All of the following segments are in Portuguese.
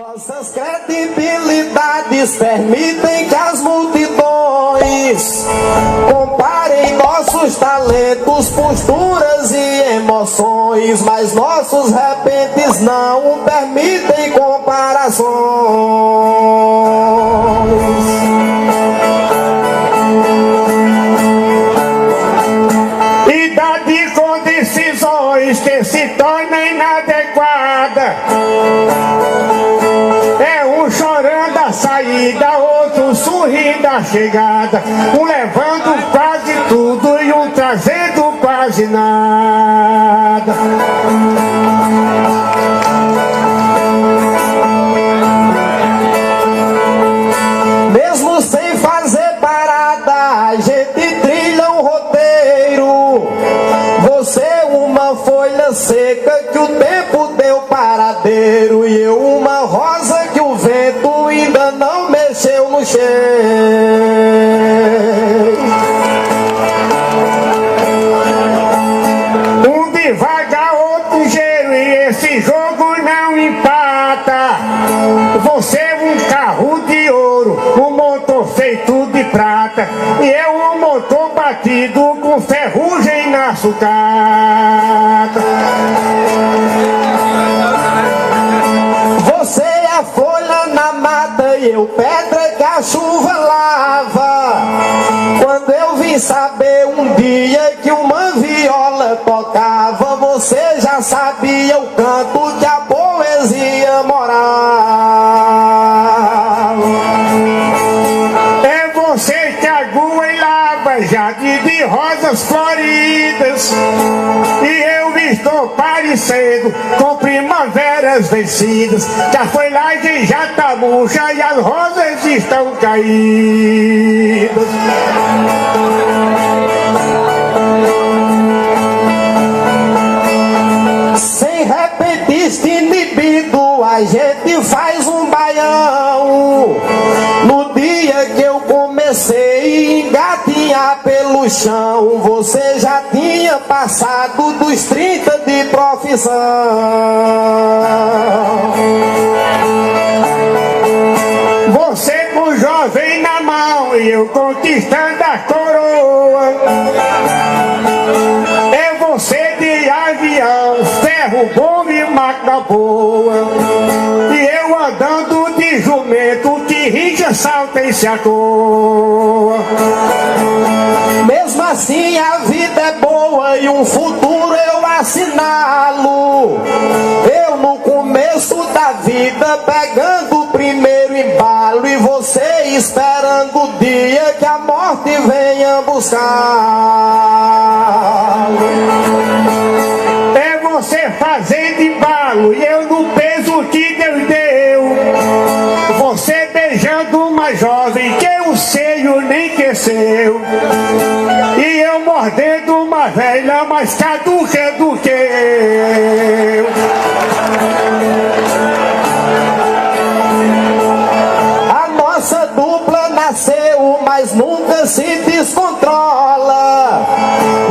Nossas credibilidades permitem que as multidões comparem nossos talentos, posturas e emoções, mas nossos repentes não permitem comparações. Idade com decisões que se tornam inadequada. Chorando a saída, outro sorrindo a chegada, um levando quase tudo e um trazendo quase nada. Mesmo sem fazer parada, a gente trilha um roteiro. Você é uma folha seca que o tempo deu paradeiro, e eu uma rosa que o vento ainda não mexeu no cheiro. Um devagar, outro ligeiro, e esse jogo não empata. Você é um carro de ouro, um motor feito de prata, e eu um motor batido com ferrugem na sucata. Você é a folha na mata e eu pedra que a chuva lava. Quando eu vim saber um dia que uma viola tocava, você já sabia o canto que a poesia morava. É você que agua e lava jardim de rosas floridas, e eu estou parecendo com primaveras vencidas. Já foi lá e já tá murcha e as rosas estão caídas. Sem repentista inibido, a gente faz um baião. No dia que eu comecei a engatinhar pelo chão, você já tinha passado dos 30 de profissão. Você com jovem na mão e eu conquistando a coroa. É você de avião, ferro bom e máquina boa, e eu andando de jumento que rica, salta e se atoa. Mesmo assim a vida é boa e um futuro eu assinalo. Eu no começo da vida pegando o primeiro embalo, e você esperando o dia que a morte venha buscar. É você fazendo embalo e eu no peso que Deus deu. Você beijando uma jovem que o seio nem aqueceu, e eu mordendo uma velha mais caduca do que eu. A nossa dupla nasceu, mas nunca se descontrola.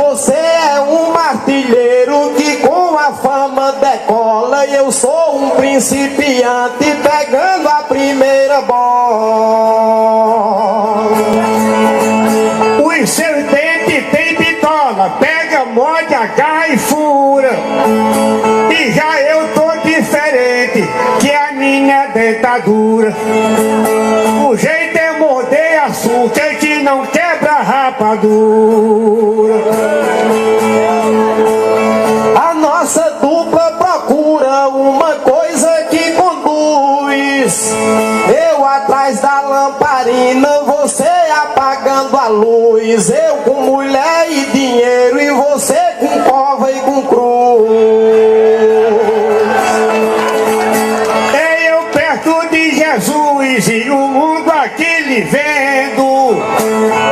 Você é um artilheiro que com a fama decola, e eu sou um principiante pegando a primeira bola. Os seus dentes tem bitola, pega, morde, agarra e fura. E já eu tô diferente que a minha dentadura. O jeito é morder açúcar que não quebra a rapadura. A nossa dupla procura uma coisa que conduz. Eu atrás da lamparina, você apagando a luz. Eu com mulher e dinheiro, e você com cova e com cruz. É eu perto de Jesus e o mundo aqui lhe vendo.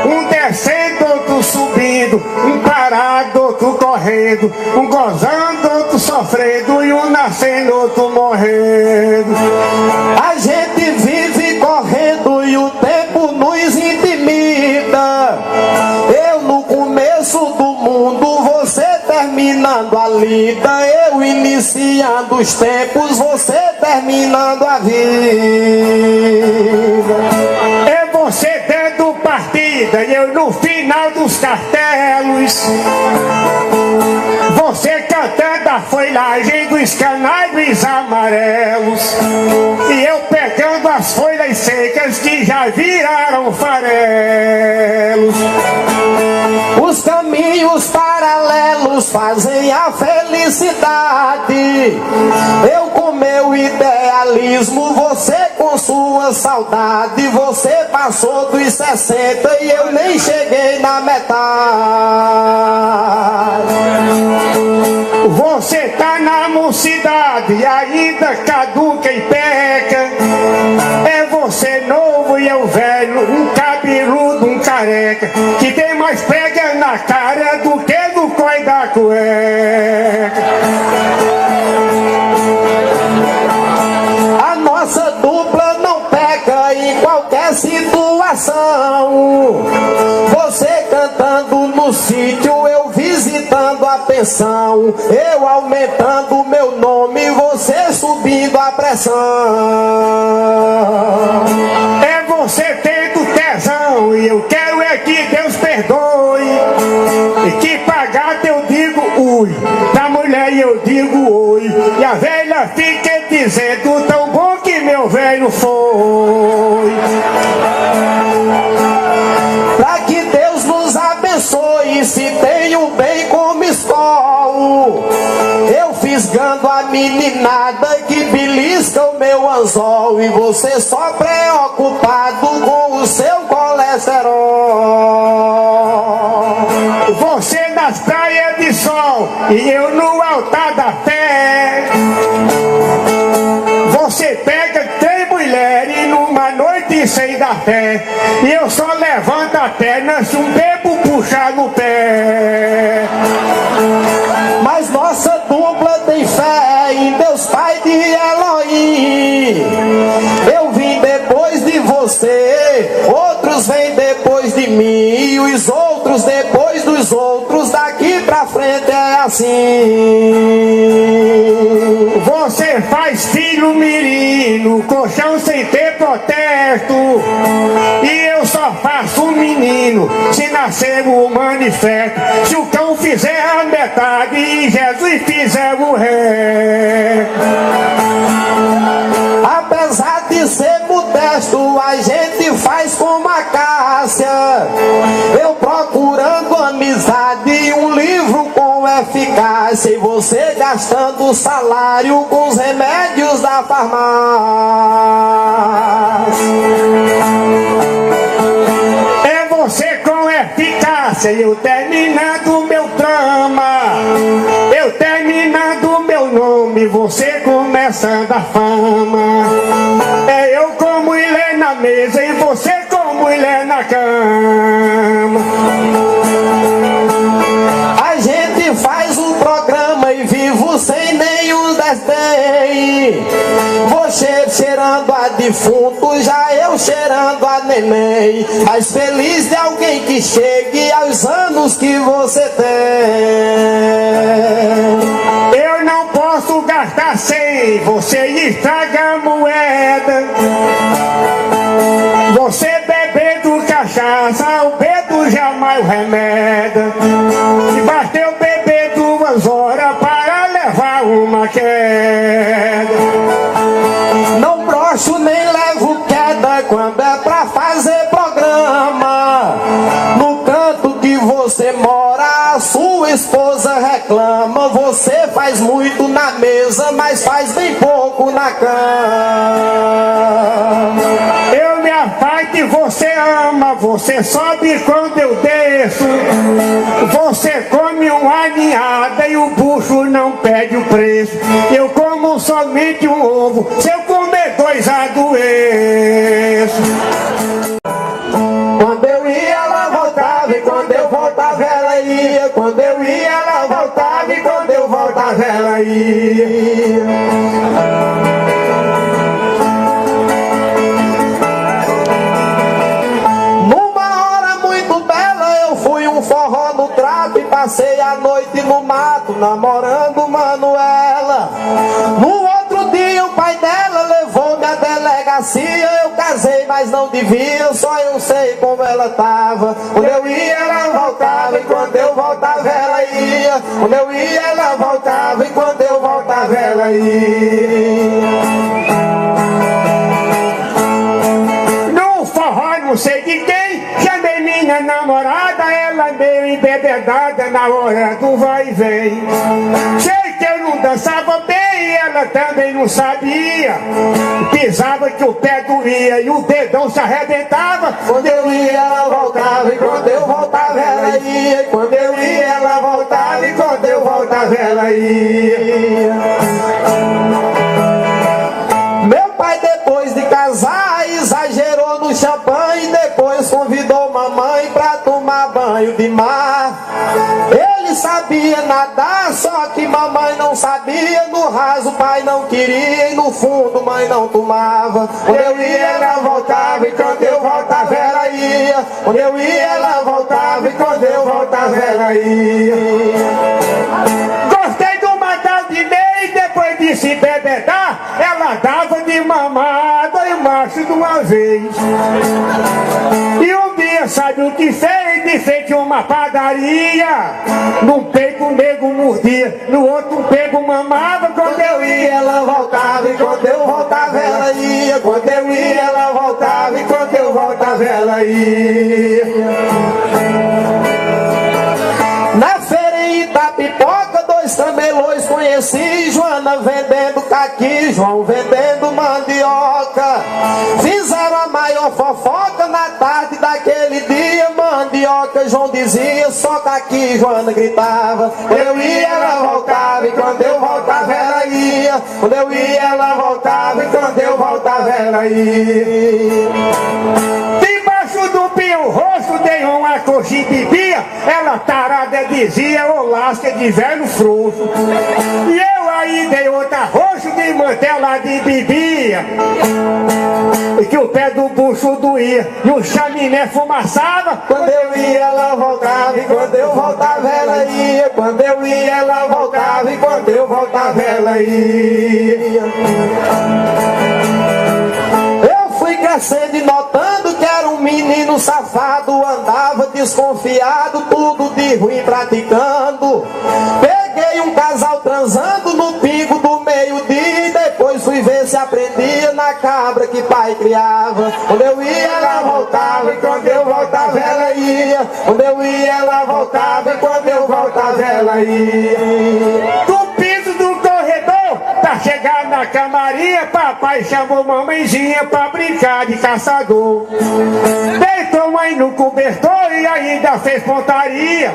Um descendo, outro subindo, um parado, outro correndo, um gozando, outro sofrendo, e um nascendo, outro morrendo. A gente vive correndo e o tempo nos intimida. Eu no começo do mundo, você terminando a lida. Eu iniciando os tempos, você terminando levando a vida. É você dando partida e eu no final dos cartelos. Você cantando a folhagem dos canários amarelos. E eu pegando as folhas secas que já viraram farelos. Os caminhos paralelos fazem a felicidade. Eu com meu idealismo, você com sua saudade. Você passou dos 60 e eu nem cheguei na metade. Você tá na mocidade, ainda caduca e peca. É você novo e eu velho, um cabeludo, um careca, que tem mais prega na cara do que no coi da cueca. A nossa dupla não peca em qualquer situação. Você cantando no sítio, eu visitando a pensão. Eu aumentando meu nome, você subindo a pressão. É você tendo tesão e eu quero é que Deus perdoe. E que pagar eu digo ui, pra mulher eu digo oi. E a velha fica dizendo tão bom que meu velho foi. Pra que Deus nos abençoe, se tem um bem como escolo. Eu fisgando a meninada que belisca o meu anzol. E você só preocupado com o seu colesterol. Você nas praias de sol e eu no altar da fé. Você pega 3 mulheres numa noite sem dar fé. E eu só levanto a perna se um bebo puxar no pé. Mas nossa dupla tem fé em Deus Pai de Elohim. Eu vim depois de você, outros vêm depois de mim, e os outros depois dos outros. Daqui pra frente é assim. Você faz filho menino, colchão sem ter protesto. E eu só faço um menino, se nascer o manifesto. Se o cão fizer a metade e Jesus fizer o resto. Apesar de ser modesto, a gente faz como a Cássia. Eu procurando amizade e um livro com eficácia. E você gastando salário com os remédios da farmácia. É você com eficácia e eu terminando meu drama. Eu terminando meu nome, você começando a fama. É eu com mulher na mesa e você com mulher na cama. A gente faz um programa e vivo sem nenhum desdém. Você cheirando a defunto, já eu cheirando a neném. Mas feliz de alguém que chegue aos anos que você tem. Eu não posso gastar sem, você estraga a moeda. Você bebendo cachaça, o bedo jamais o remeda. E basta eu beber 2 horas para levar uma queda. Não broxo nem levo queda quando é pra fazer programa. No canto que você mora, a sua esposa reclama. Você faz muito na mesa, mas faz bem pouco na cama. Eu me afaito e você ama, você sobe quando eu desço. Você come uma ninhada e o bucho não pede o preço. Eu como somente um ovo, se eu comer 2 adoeço. Quando eu ia, ela voltava, e quando eu voltava, ela ia. Quando eu ia, ela voltava, e quando eu voltava, ela ia. Numa hora muito bela, eu fui um forró no trapo e passei a noite no mato, namorando Manuela. No outro dia, o pai dela levou delegacia, eu casei, mas não devia, só eu sei como ela tava. Quando eu ia, ela voltava, e quando eu voltava, ela ia. Quando eu ia, ela voltava, e quando eu voltava, ela ia. No forró, não sei de quem, chamei minha namorada, ela meio embebedada na hora do vai e vem. Sei que eu não dançava bem, ela também não sabia. Pisava que o pé doía e o dedão se arrebentava. Quando eu ia, ela voltava, e quando eu voltava, ela ia. E quando eu ia, ela voltava, e quando eu voltava, ela ia. Meu pai, depois de casar, exagerou no champanhe, depois convidou mamãe pra tomar banho de mar. Ele sabia nadar, só que mamãe não sabia. No raso pai não queria, e no fundo mãe não tomava. Quando eu ia, ela voltava, e quando eu voltava, ela ia. Quando eu ia, ela voltava, e quando eu voltava, ela ia. Gostei do matar de meio, depois de se bebedar, ela dava de mamada e macho de uma vez. E um dia, sabe o que fez? De frente a uma padaria, num peito o nego mordia, no outro pego mamava. Quando eu ia, Ela voltava, e quando eu voltava, ela ia. Quando eu ia, ela voltava, e quando eu voltava, ela ia. Na feira em Itapipoca, dois camelões conheci, Joana vendendo caqui, João vendendo mandioca. Fizeram a maior fofoca na tarde daquele dia. Mandioca, João dizia, só caqui, Joana gritava. Quando eu ia, ela voltava, e quando eu voltava, ela ia. Quando eu ia, ela voltava, e quando eu voltava, ela ia. debaixo do pinho roxo dei uma coxinha de bebia. Ela tarada dizia, ô lasca de velho frouxo. E eu aí dei outra roxo de mantela de bebia. E que o pé do bucho doía e o chaminé fumaçava. Quando eu ia, ela voltava, e quando eu voltava, ela ia. Quando eu ia, ela voltava, e quando eu voltava, ela ia. Eu fui crescendo e notando que era um menino safado, andava desconfiado, tudo de ruim praticando. Peguei um casal transando no pingo do meio-dia, e depois fui ver se aprendia na cabra que pai criava. Quando eu ia, ela voltava, e quando eu voltava, ela ia. Quando eu ia, ela voltava, e quando eu voltava, ela ia. Do piso do corredor, pra chegar na camarinha, papai chamou mamãezinha pra brincar de caçador. Deitou mãe no cobertor e ainda fez pontaria.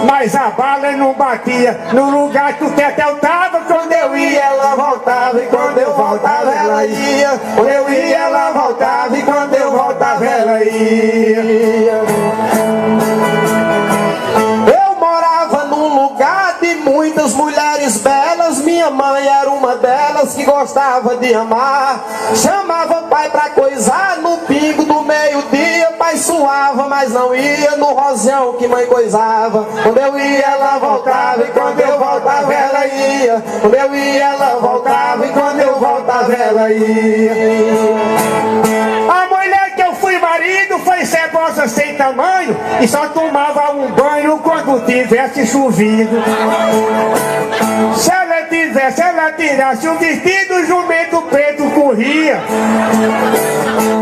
Mas a bala não batia no lugar que o tetel tava. Quando eu ia, Ela voltava, e quando eu voltava, ela ia. Quando eu ia, ela voltava, e quando eu voltava, ela ia. Eu morava num lugar de muitas mulheres belas. Minha mãe era uma delas que gostava de amar. Chamava pai pra coisar no pingo do meio-dia. Pai suava, mas não ia no rojão que mãe coisava. Quando eu ia, ela voltava, e quando eu voltava, ela ia. Quando eu ia, ela voltava, e quando eu voltava, ela ia. a mulher que eu fui marido foi cebosa sem tamanho e só tomava um banho quando tivesse chovido. Se ela tirasse o vestido, o jumento preto corria.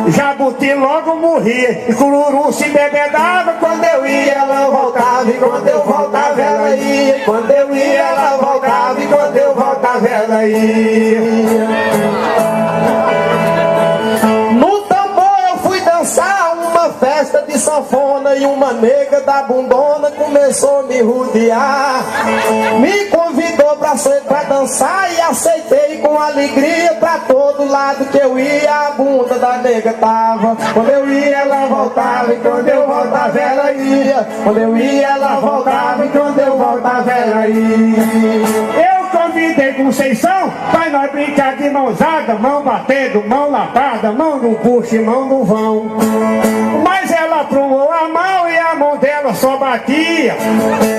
Jabuti logo morria e cururu se bebedava. Quando eu ia, Ela voltava, e quando eu voltava, ela ia. Quando eu ia, ela voltava, e quando eu voltava, ela ia. No tambor eu fui dançar uma festa de sanfona, e uma nega da bundona começou a me rodear. Me convidou pra dançar e aceitei com alegria. Pra todo lado que eu ia, a bunda da nega tava. Quando eu ia, ela voltava, e quando eu voltava, ela ia. Quando eu ia, ela voltava, e quando eu voltava, ela ia. Eu convidei Conceição pra nós brincar de mãozada, mão batendo, mão lapada, mão no bucho e mão no vão. Mas ela prumou a mão e a mão dela só batia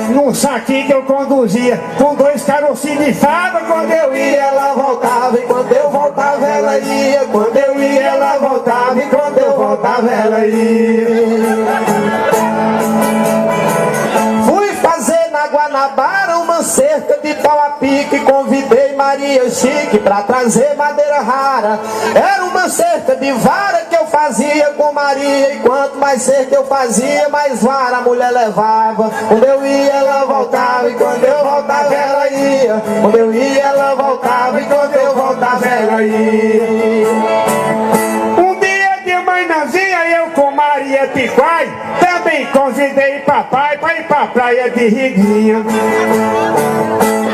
num saquinho que eu conduzia com 2 carocinhos de fava. Quando eu ia, Ela voltava, e quando eu voltava, ela ela ia. Quando eu ia, ela voltava. E quando eu voltava, ela ia. Fui fazer na Guanabara uma cerca de pau a pique. Convidei Maria Chique pra trazer madeira rara. Era uma cerca de vara que eu fazia com Maria. E quanto mais cerca eu fazia, mais vara a mulher levava. Quando eu ia, ela voltava. E quando eu voltava, ela ia. Quando eu ia, ela voltava. E quando eu voltava, ela ia. Um dia de manhãzinha eu com Maria Piquai também convidei papai pra ir pra praia de Riguinha.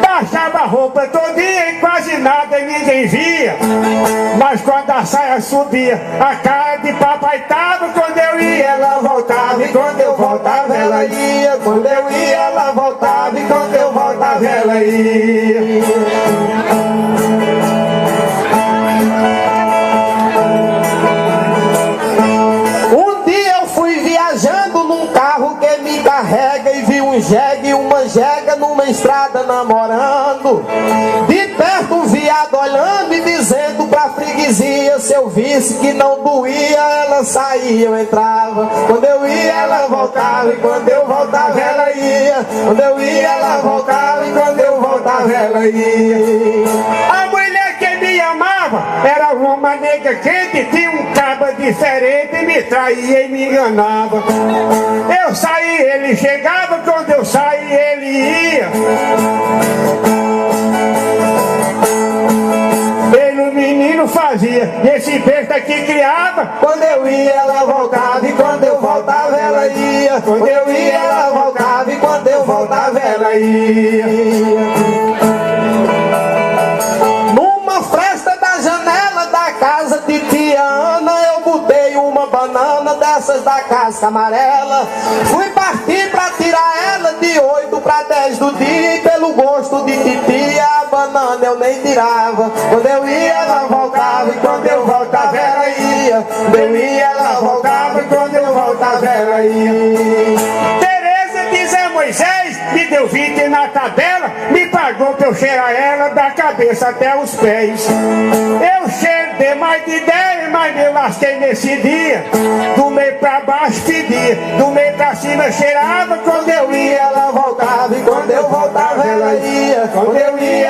Baixava a roupa todinha e quase nada ninguém via. Mas quando a saia subia, a cara de papai tava. Quando eu ia, ela voltava. E quando eu voltava, ela ia. Quando eu ia, ela voltava. E quando eu voltava, ela ia. Um dia eu fui viajando num carro que me carrega e vi um jegue e uma jega numa estrada namorando. De perto um viado olhando e dizendo pra freguesia, se eu visse que não doía, ela saía, eu entrava. Quando eu ia, ela voltava. E quando eu voltava, ela ia. Quando eu ia, ela voltava. E quando eu voltava, ela ia. A mulher que me amava era uma nega quente, tinha um caba diferente, me traía e me enganava. Eu saía, ele chegava, quando eu saía, ele ia. Pelo menino fazia, e esse besta que criava. Quando eu ia, ela voltava. E quando eu voltava, ela ia. Quando eu ia, ela voltava. E quando eu voltava, ela ia. Numa festa da janela da casa de tia Ana, eu botei uma banana dessas da casca amarela. Fui partir pra tirar ela de 8 pra 10 do dia. E pelo gosto de titia, a banana eu nem tirava. Quando eu ia, ela voltava. E quando eu voltava, ela ia. Quando eu ia, ela voltava. E quando eu voltava, ela ia. Tereza de Zé Moisés me deu 20 na tabela, me pagou pra eu cheirar ela da cabeça até os pés. Eu cheiro de mais de 10, mas me lasquei nesse dia. Do meio pra baixo pedia, do meio pra cima cheirava. Quando eu ia, ela voltava. E quando eu voltava, ela ia. Quando eu ia,